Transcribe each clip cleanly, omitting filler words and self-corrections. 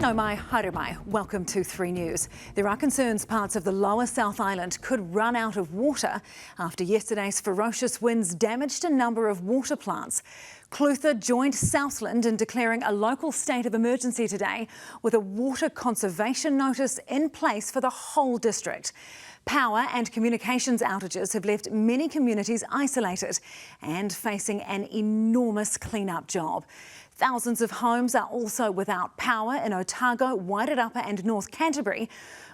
No mai, haere mai. Welcome to 3 News. There are concerns parts of the lower South Island could run out of water after yesterday's ferocious winds damaged a number of water plants. Clutha joined Southland in declaring a local state of emergency today with a water conservation notice in place for the whole district. Power and communications outages have left many communities isolated and facing an enormous clean-up job. Thousands of homes are also without power in Otago, Wairarapa and North Canterbury,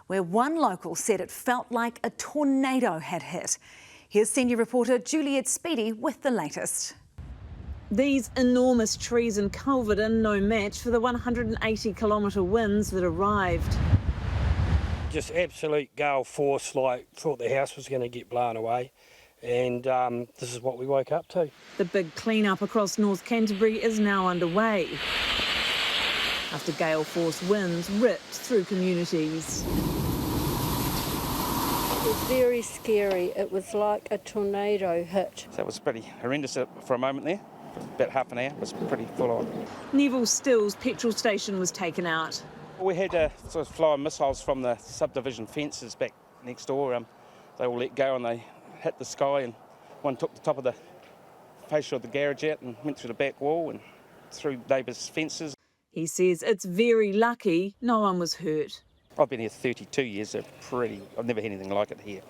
where one local said it felt like a tornado had hit. Here's senior reporter Juliet Speedy with the latest. These enormous trees and culvert are no match for the 180-kilometre winds that arrived. Just absolute gale force, like thought the house was going to get blown away. And this is what we woke up to. The big clean-up across North Canterbury is now underway after gale force winds ripped through communities. It was very scary. It was like a tornado hit. So it was pretty horrendous for a moment there. About half an hour, it was pretty full on. Neville Stills petrol station was taken out. We had sort of flying missiles from the subdivision fences back next door. They all let go and they hit the sky, and one took the top of the fascia of the garage out and went through the back wall and through neighbours' fences. He says it's very lucky no one was hurt. I've been here 32 years, so I've never had anything like it here.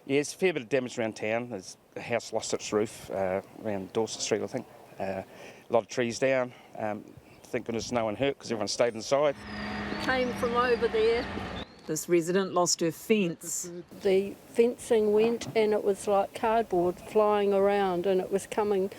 Yeah, there's a fair bit of damage around town. There's a house lost its roof around Dorset Street, I think. A lot of trees down. Thank goodness no one hurt because everyone stayed inside. It came from over there. This resident lost her fence. The fencing went and it was like cardboard flying around, and it was coming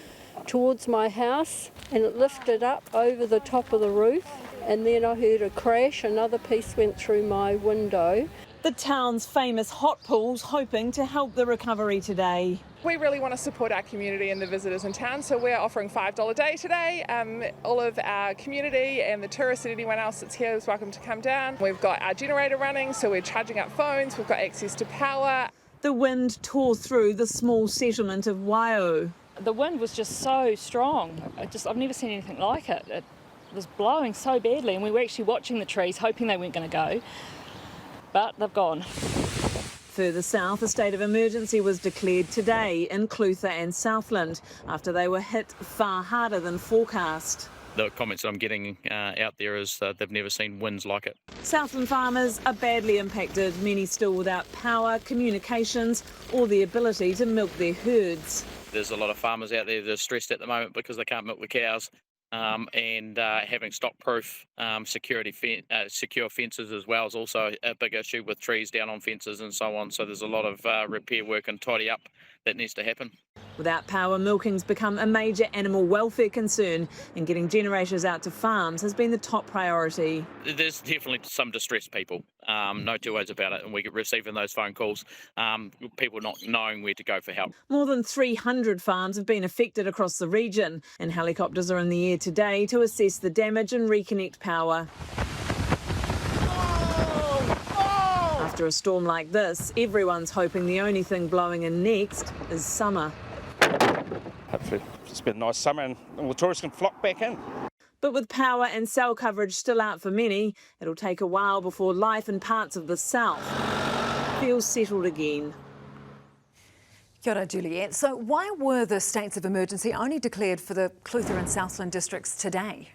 towards my house, and it lifted up over the top of the roof, and then I heard a crash. Another piece went through my window. The town's famous hot pools hoping to help the recovery today. We really want to support our community and the visitors in town, so we're offering $5 a day today. All of our community and the tourists and anyone else that's here is welcome to come down. We've got our generator running, so we're charging up phones, we've got access to power. The wind tore through the small settlement of Wairarapa. The wind was just so strong. I've never seen anything like it. It was blowing so badly, and we were actually watching the trees, hoping they weren't going to go, but they've gone. Further south, a state of emergency was declared today in Clutha and Southland after they were hit far harder than forecast. The comments that I'm getting out there is they've never seen winds like it. Southland farmers are badly impacted, many still without power, communications or the ability to milk their herds. There's a lot of farmers out there that are stressed at the moment because they can't milk the cows. And having stock-proof secure fences as well is also a big issue with trees down on fences and so on. So there's a lot of repair work and tidy up that needs to happen. Without power, milking's become a major animal welfare concern, and getting generators out to farms has been the top priority. There's definitely some distressed people, no two ways about it, and we're receiving those phone calls, people not knowing where to go for help. More than 300 farms have been affected across the region, and helicopters are in the air today to assess the damage and reconnect power. After a storm like this, everyone's hoping the only thing blowing in next is summer. Hopefully it's been a nice summer and all the tourists can flock back in. But with power and cell coverage still out for many, it'll take a while before life in parts of the south feels settled again. Kia ora, Juliet. So why were the states of emergency only declared for the Clutha and Southland districts today?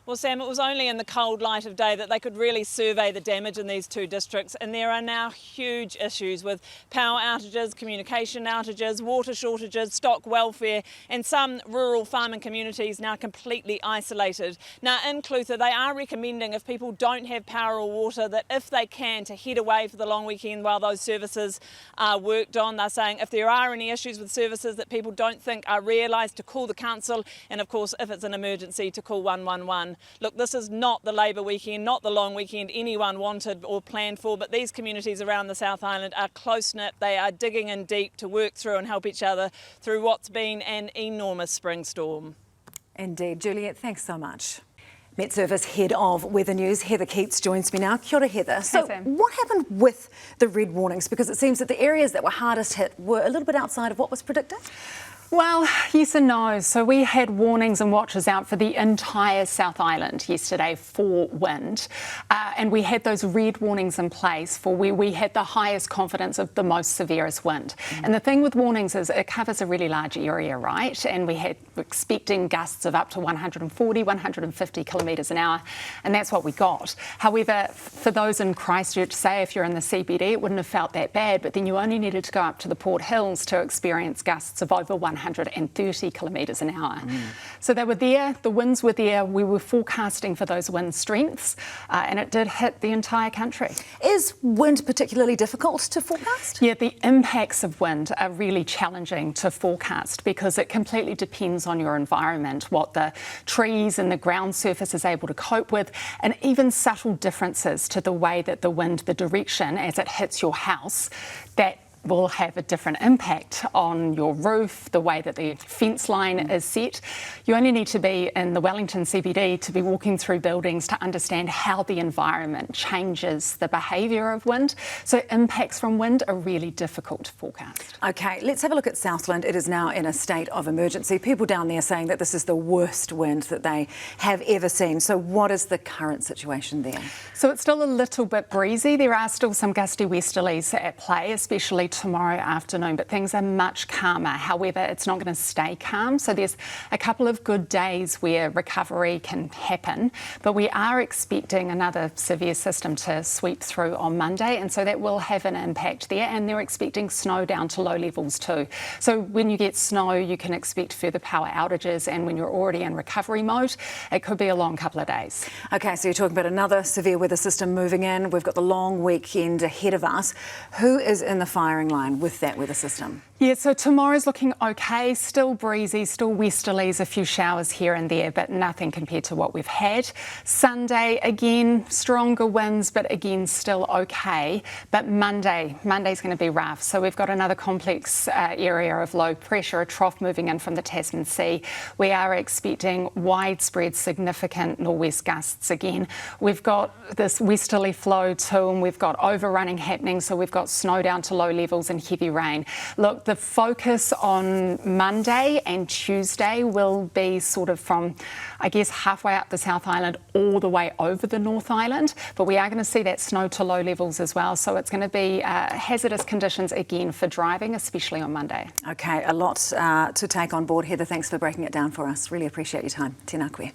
Well, Sam, it was only in the cold light of day that they could really survey the damage in these two districts, and there are now huge issues with power outages, communication outages, water shortages, stock welfare, and some rural farming communities now completely isolated. Now, in Clutha, they are recommending if people don't have power or water that if they can, to head away for the long weekend while those services are worked on. They're saying if there are any issues with services that people don't think are realised, to call the council, and of course, if it's an emergency, to call 111. Look, this is not the Labour weekend, not the long weekend anyone wanted or planned for, but these communities around the South Island are close-knit. They are digging in deep to work through and help each other through what's been an enormous spring storm. Indeed. Juliet, thanks so much. Met Service Head of Weather News, Heather Keats, joins me now. Kia ora, Heather. So what happened with the red warnings? Because it seems that the areas that were hardest hit were a little bit outside of what was predicted. Well, yes and no. So we had warnings and watches out for the entire South Island yesterday for wind. And we had those red warnings in place for where we had the highest confidence of the most severest wind. And the thing with warnings is it covers a really large area, right? And we're expecting gusts of up to 140, 150 kilometres an hour. And that's what we got. However, for those in Christchurch, say if you're in the CBD, it wouldn't have felt that bad. But then you only needed to go up to the Port Hills to experience gusts of over 130 kilometres an hour. So they were there, the winds were there, we were forecasting for those wind strengths, and it did hit the entire country. Is wind particularly difficult to forecast? Yeah, the impacts of wind are really challenging to forecast because it completely depends on your environment, what the trees and the ground surface is able to cope with, and even subtle differences to the way that the wind, the direction as it hits your house, that will have a different impact on your roof, the way that the fence line is set. You only need to be in the Wellington CBD to be walking through buildings to understand how the environment changes the behaviour of wind. So impacts from wind are really difficult to forecast. OK, let's have a look at Southland. It is now in a state of emergency. People down there saying that this is the worst wind that they have ever seen. So what is the current situation there? So it's still a little bit breezy. There are still some gusty westerlies at play, especially tomorrow afternoon, but things are much calmer. However, it's not going to stay calm. So there's a couple of good days where recovery can happen, but we are expecting another severe system to sweep through on Monday, and so that will have an impact there, and they're expecting snow down to low levels too. So when you get snow, you can expect further power outages, and when you're already in recovery mode, it could be a long couple of days. OK, so you're talking about another severe weather system moving in. We've got the long weekend ahead of us. Who is in the firing line with that weather system? Yeah, so tomorrow's looking okay, still breezy, still westerlies, a few showers here and there, but nothing compared to what we've had. Sunday, again, stronger winds, but again, still okay. But Monday's going to be rough. So we've got another complex area of low pressure, a trough moving in from the Tasman Sea. We are expecting widespread, significant nor'west gusts again. We've got this westerly flow too, and we've got overrunning happening, so we've got snow down to low levels and heavy rain. Look, the focus on Monday and Tuesday will be sort of from, I guess, halfway up the South Island all the way over the North Island, but we are going to see that snow to low levels as well, so it's going to be hazardous conditions again for driving, especially on Monday. OK, a lot to take on board. Heather, thanks for breaking it down for us. Really appreciate your time. Tēnā koe.